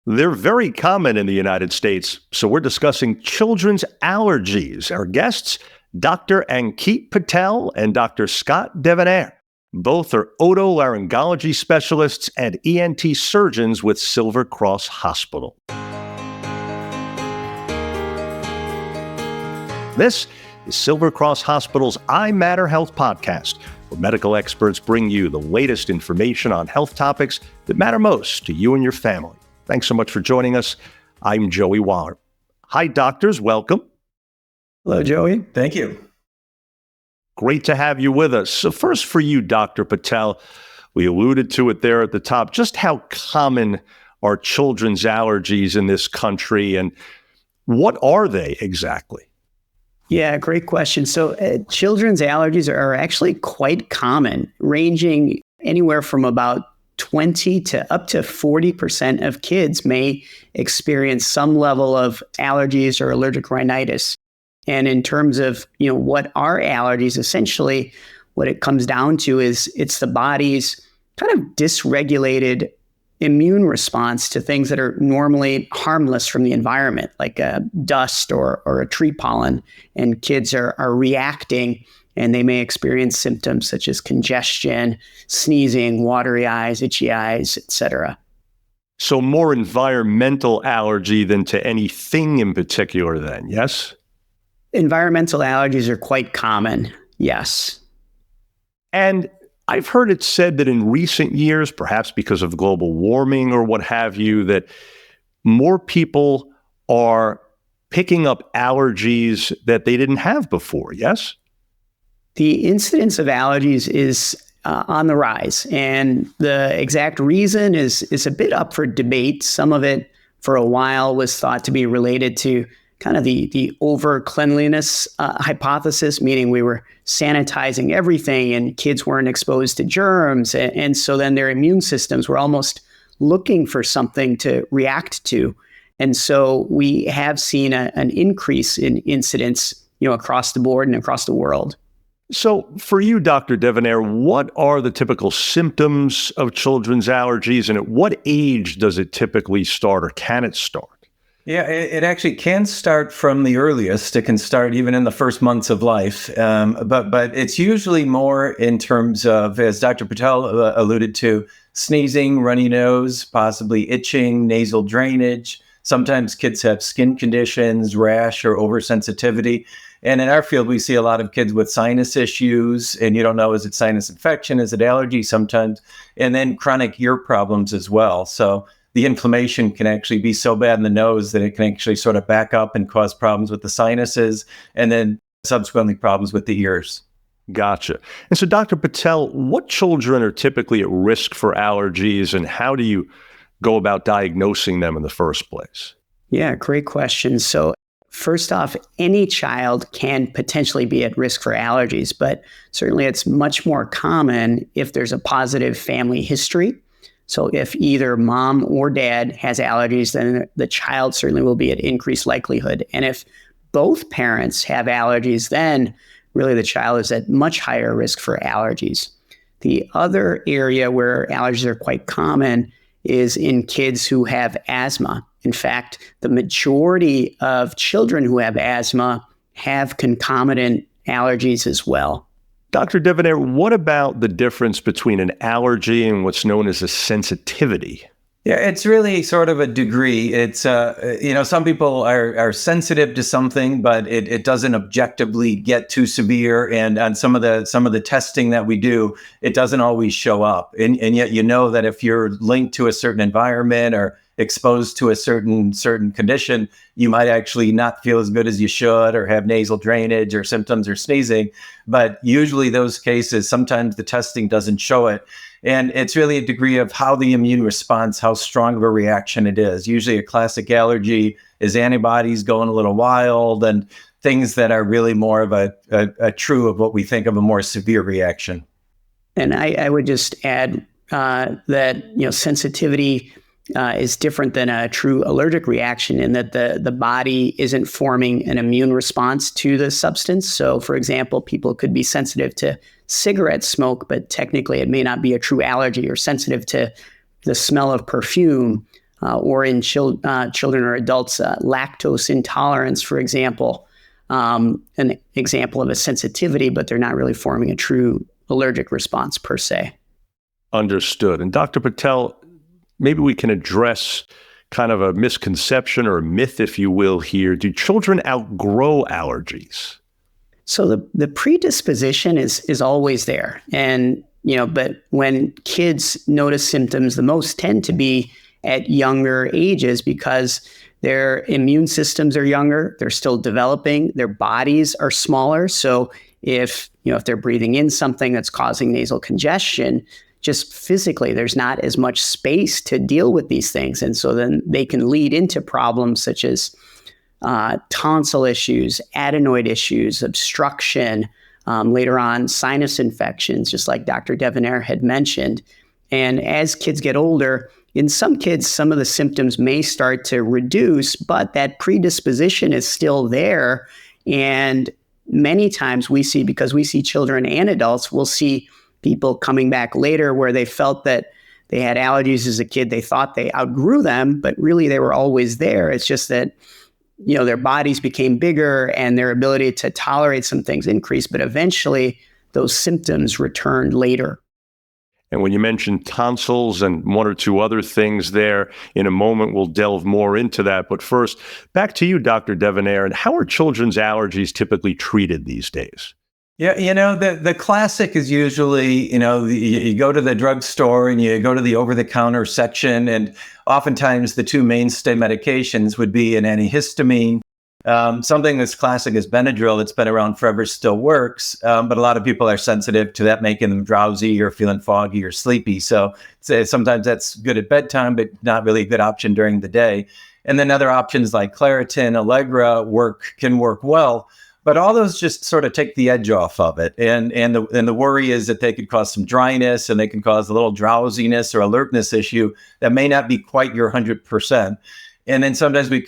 They're very common in the United States, so we're discussing children's allergies. Our guests, Dr. Ankit Patel and Dr. Scott DiVenere. Both are otolaryngology specialists and ENT surgeons with Silver Cross Hospital. This is Silver Cross Hospital's iMatter Health Podcast, where medical experts bring you the latest information on health topics that matter most to you and your family. Thanks so much for joining us. I'm Joey Waller. Hi, doctors. Welcome. Hello, Joey. Thank you. Great to have you with us. So first for you, Dr. Patel, we alluded to it there at the top, just how common are children's allergies in this country and what are they exactly? Yeah, great question. So children's allergies are actually quite common, ranging anywhere from about 20 to up to 40% of kids may experience some level of allergies or allergic rhinitis. And in terms of, what are allergies, essentially what it comes down to is it's the body's kind of dysregulated immune response to things that are normally harmless from the environment, like dust or a tree pollen. And kids are reacting, and they may experience symptoms such as congestion, sneezing, watery eyes, itchy eyes, etc. So more environmental allergy than to anything in particular then, yes? Environmental allergies are quite common, yes. And I've heard it said that in recent years, perhaps because of global warming or what have you, that more people are picking up allergies that they didn't have before, yes? The incidence of allergies is on the rise, and the exact reason is a bit up for debate. Some of it, for a while, was thought to be related to kind of the over cleanliness hypothesis, meaning we were sanitizing everything and kids weren't exposed to germs. And so then their immune systems were almost looking for something to react to. And so we have seen an increase in incidence, across the board and across the world. So for you, Dr. DiVenere, what are the typical symptoms of children's allergies, and at what age does it typically start, or can it start? Yeah, it actually can start from the earliest. It can start even in the first months of life. But it's usually more in terms of, as Dr. Patel alluded to, sneezing, runny nose, possibly itching, nasal drainage. Sometimes kids have skin conditions, rash, or oversensitivity. And in our field, we see a lot of kids with sinus issues, and you don't know, is it sinus infection? Is it allergy sometimes? And then chronic ear problems as well. So the inflammation can actually be so bad in the nose that it can actually sort of back up and cause problems with the sinuses, and then subsequently problems with the ears. Gotcha. And so, Dr. Patel, what children are typically at risk for allergies, and how do you go about diagnosing them in the first place? Yeah, great question. So first off, any child can potentially be at risk for allergies, but certainly it's much more common if there's a positive family history. So if either mom or dad has allergies, then the child certainly will be at increased likelihood. And if both parents have allergies, then really the child is at much higher risk for allergies. The other area where allergies are quite common is in kids who have asthma. In fact, the majority of children who have asthma have concomitant allergies as well. Dr. DiVenere, what about the difference between an allergy and what's known as a sensitivity? Yeah, it's really sort of a degree. It's, some people are sensitive to something, but it doesn't objectively get too severe. And on some of the testing that we do, it doesn't always show up. And yet, that if you're linked to a certain environment or exposed to a certain condition, you might actually not feel as good as you should, or have nasal drainage or symptoms or sneezing. But usually those cases, sometimes the testing doesn't show it. And it's really a degree of how the immune response, how strong of a reaction it is. Usually a classic allergy is antibodies going a little wild, and things that are really more of a true of what we think of a more severe reaction. And I would just add that sensitivity is different than a true allergic reaction, in that the body isn't forming an immune response to the substance. So, for example, people could be sensitive to cigarette smoke, but technically it may not be a true allergy, or sensitive to the smell of perfume. or in children or adults, lactose intolerance, for example, an example of a sensitivity, but they're not really forming a true allergic response per se. Understood. And Dr. Patel, maybe we can address kind of a misconception or a myth, if you will, here. Do children outgrow allergies? So the predisposition is always there. And, but when kids notice symptoms the most tend to be at younger ages because their immune systems are younger, they're still developing, their bodies are smaller. So if they're breathing in something that's causing nasal congestion, just physically, there's not as much space to deal with these things. And so then they can lead into problems such as tonsil issues, adenoid issues, obstruction, later on sinus infections, just like Dr. DiVenere had mentioned. And as kids get older, in some kids, some of the symptoms may start to reduce, but that predisposition is still there. And many times because we see children and adults, we'll see people coming back later where they felt that they had allergies as a kid. They thought they outgrew them, but really they were always there. It's just that, their bodies became bigger and their ability to tolerate some things increased, but eventually those symptoms returned later. And when you mentioned tonsils and one or two other things there, in a moment we'll delve more into that. But first, back to you, Dr. DiVenere, and how are children's allergies typically treated these days? Yeah, the classic is usually, you go to the drugstore and you go to the over-the-counter section, and oftentimes the two mainstay medications would be an antihistamine. Something that's classic is Benadryl. It's been around forever, still works, but a lot of people are sensitive to that, making them drowsy or feeling foggy or sleepy. So sometimes that's good at bedtime, but not really a good option during the day. And then other options like Claritin, Allegra can work well. But all those just sort of take the edge off of it. And the worry is that they could cause some dryness and they can cause a little drowsiness or alertness issue that may not be quite your 100%. And then sometimes they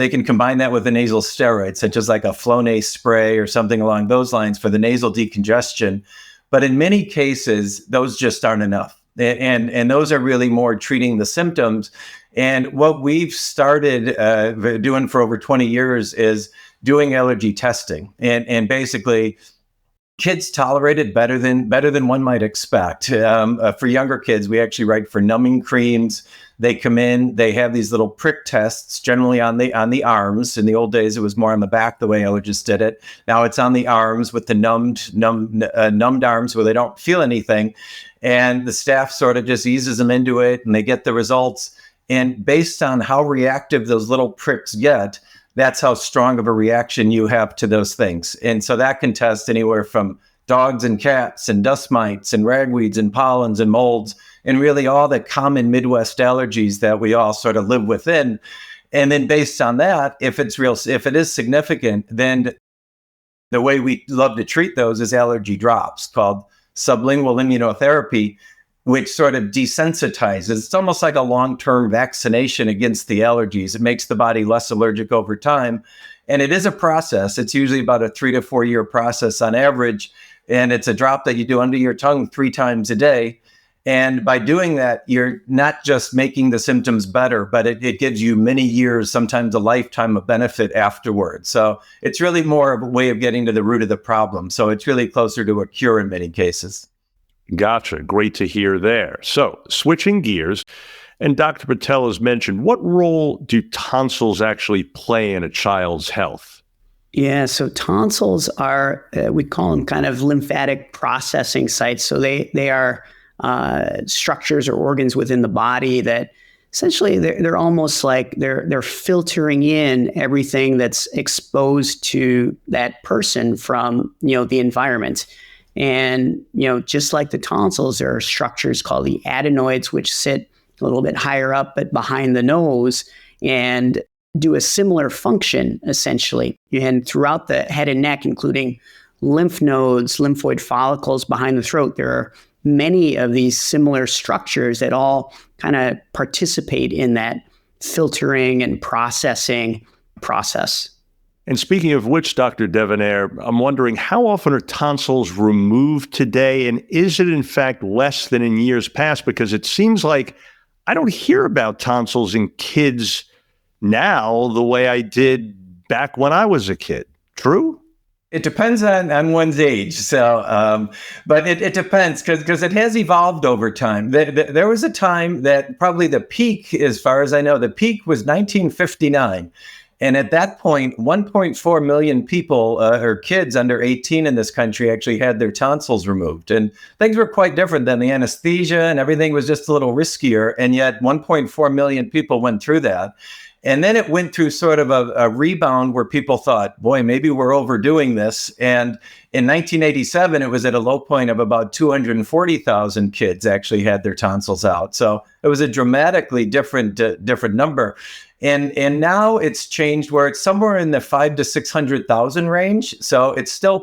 can combine that with a nasal steroid, such as like a Flonase spray or something along those lines for the nasal decongestion. But in many cases, those just aren't enough. And those are really more treating the symptoms. And what we've started doing for over 20 years is doing allergy testing, and basically kids tolerate it better than one might expect. For younger kids, we actually write for numbing creams. They come in, they have these little prick tests, generally on the arms. In the old days, it was more on the back, the way allergists did it. Now it's on the arms with the numbed arms where they don't feel anything, and the staff sort of just eases them into it, and they get the results. And based on how reactive those little pricks get, that's how strong of a reaction you have to those things. And so that can test anywhere from dogs and cats and dust mites and ragweeds and pollens and molds, and really all the common Midwest allergies that we all sort of live within. And then based on that, if it is significant, then the way we love to treat those is allergy drops called sublingual immunotherapy, which sort of desensitizes. It's almost like a long-term vaccination against the allergies. It makes the body less allergic over time. And it is a process. It's usually about a 3 to 4 year process on average. And it's a drop that you do under your tongue 3 times a day. And by doing that, you're not just making the symptoms better, but it gives you many years, sometimes a lifetime of benefit afterwards. So it's really more of a way of getting to the root of the problem. So it's really closer to a cure in many cases. Gotcha. Great to hear there. So switching gears, and Dr. Patel has mentioned, what role do tonsils actually play in a child's health? Yeah, so tonsils are, we call them kind of lymphatic processing sites. So they are structures or organs within the body that essentially they're almost like they're filtering in everything that's exposed to that person from, the environment. And, just like the tonsils, there are structures called the adenoids, which sit a little bit higher up, but behind the nose, and do a similar function, essentially. And throughout the head and neck, including lymph nodes, lymphoid follicles behind the throat, there are many of these similar structures that all kind of participate in that filtering and processing process. And speaking of which, Dr. DiVenere, I'm wondering, how often are tonsils removed today? And is it in fact less than in years past? Because it seems like I don't hear about tonsils in kids now the way I did back when I was a kid. True? It depends on one's age. So, but it depends because it has evolved over time. There was a time that probably the peak, as far as I know, the peak was 1959. And at that point, 1.4 million people or kids under 18 in this country actually had their tonsils removed. And things were quite different than the anesthesia, and everything was just a little riskier. And yet 1.4 million people went through that. And then it went through sort of a rebound where people thought, boy, maybe we're overdoing this. And in 1987, it was at a low point of about 240,000 kids actually had their tonsils out. So it was a dramatically different number. And now it's changed where it's somewhere in the 500,000 to 600,000 range. So it's still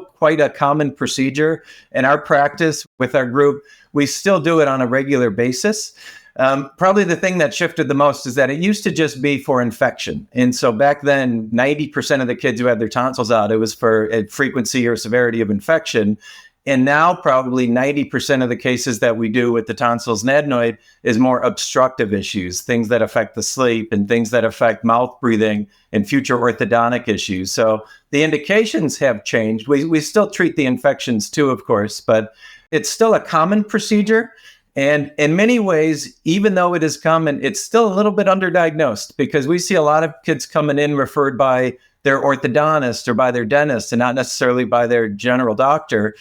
quite a common procedure. In our practice with our group, we still do it on a regular basis. Probably the thing that shifted the most is that it used to just be for infection. And so back then, 90% of the kids who had their tonsils out, it was for frequency or severity of infection. And now probably 90% of the cases that we do with the tonsils and adenoid is more obstructive issues, things that affect the sleep and things that affect mouth breathing and future orthodontic issues. So the indications have changed. We still treat the infections too, of course, but it's still a common procedure. And in many ways, even though it is common, it's still a little bit underdiagnosed because we see a lot of kids coming in referred by their orthodontist or by their dentist and not necessarily by their general doctor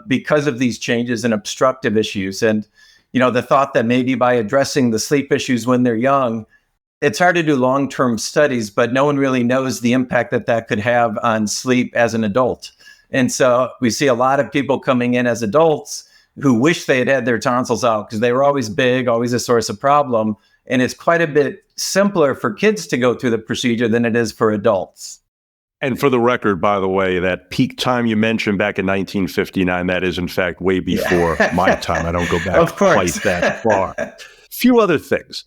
because of these changes in obstructive issues. And, the thought that maybe by addressing the sleep issues when they're young, it's hard to do long-term studies, but no one really knows the impact that could have on sleep as an adult. And so we see a lot of people coming in as adults who wish they had their tonsils out because they were always big, always a source of problem. And it's quite a bit simpler for kids to go through the procedure than it is for adults. And for the record, by the way, that peak time you mentioned back in 1959, that is in fact way before my time. I don't go back quite that far. Few other things.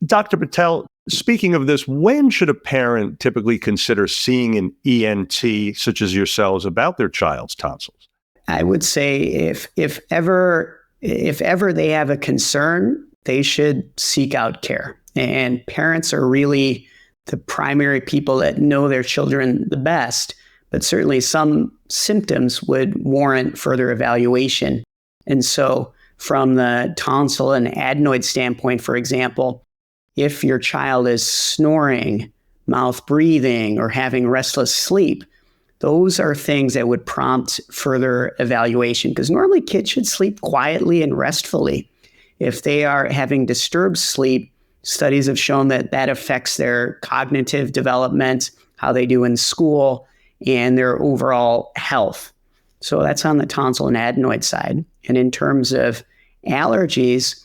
Dr. Patel, speaking of this, when should a parent typically consider seeing an ENT such as yourselves about their child's tonsils? I would say if ever they have a concern, they should seek out care. And parents are really the primary people that know their children the best, but certainly some symptoms would warrant further evaluation. And so from the tonsil and adenoid standpoint, for example, if your child is snoring, mouth breathing, or having restless sleep, those are things that would prompt further evaluation because normally kids should sleep quietly and restfully. If they are having disturbed sleep, studies have shown that affects their cognitive development, how they do in school, and their overall health. So that's on the tonsil and adenoid side. And in terms of allergies,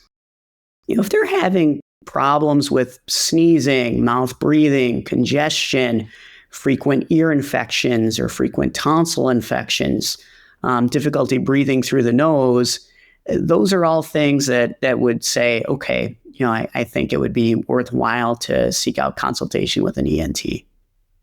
if they're having problems with sneezing, mouth breathing, congestion, frequent ear infections or frequent tonsil infections, difficulty breathing through the nose, those are all things that would say, okay, I think it would be worthwhile to seek out consultation with an ENT.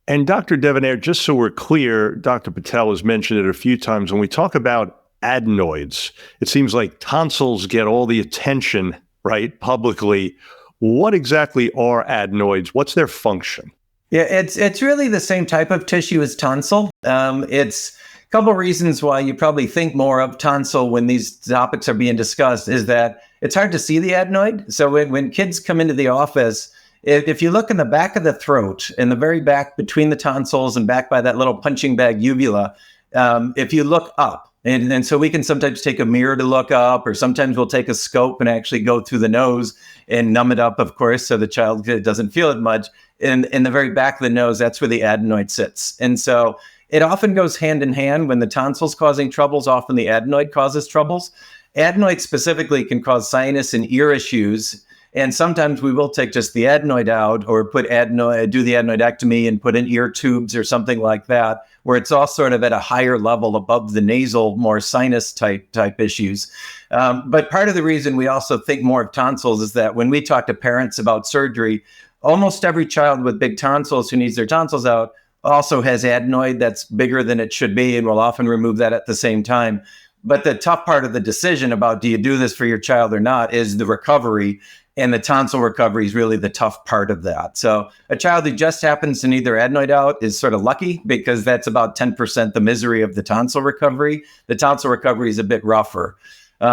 And Dr. DiVenere, just so we're clear, Dr. Patel has mentioned it a few times. When we talk about adenoids, it seems like tonsils get all the attention, right, publicly. What exactly are adenoids? What's their function? Yeah, it's really the same type of tissue as tonsil. It's a couple of reasons why you probably think more of tonsil when these topics are being discussed is that it's hard to see the adenoid. So when kids come into the office, if you look in the back of the throat, in the very back between the tonsils and back by that little punching bag uvula, if you look up, and so we can sometimes take a mirror to look up, or sometimes we'll take a scope and actually go through the nose and numb it up, of course, so the child doesn't feel it much. In the very back of the nose, that's where the adenoid sits. And so it often goes hand in hand. When the tonsil's causing troubles, often the adenoid causes troubles. Adenoid specifically can cause sinus and ear issues. And sometimes we will take just the adenoid out or do the adenoidectomy and put in ear tubes or something like that, where it's all sort of at a higher level above the nasal, more sinus type issues. But part of the reason we also think more of tonsils is that when we talk to parents about surgery, almost every child with big tonsils who needs their tonsils out also has adenoid that's bigger than it should be, and we'll often remove that at the same time. But the tough part of the decision about do you do this for your child or not is the recovery. And the tonsil recovery is really the tough part of that. So a child who just happens to need their adenoid out is sort of lucky because that's about 10% the misery of the tonsil recovery. The tonsil recovery is a bit rougher.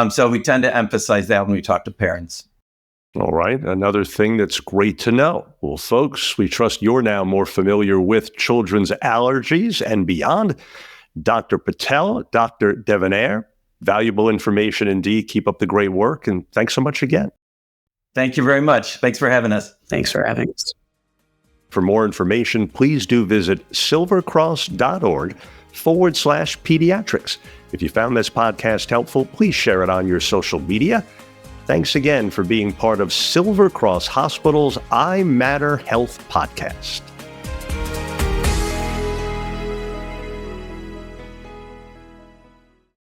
So we tend to emphasize that when we talk to parents. All right. Another thing that's great to know. Well, folks, we trust you're now more familiar with children's allergies and beyond. Dr. Patel, Dr. DiVenere, valuable information indeed. Keep up the great work. And thanks so much again. Thank you very much. Thanks for having us. Thanks for having us. For more information, please do visit silvercross.org/pediatrics. If you found this podcast helpful, please share it on your social media. Thanks again for being part of Silver Cross Hospital's iMatter Health Podcast.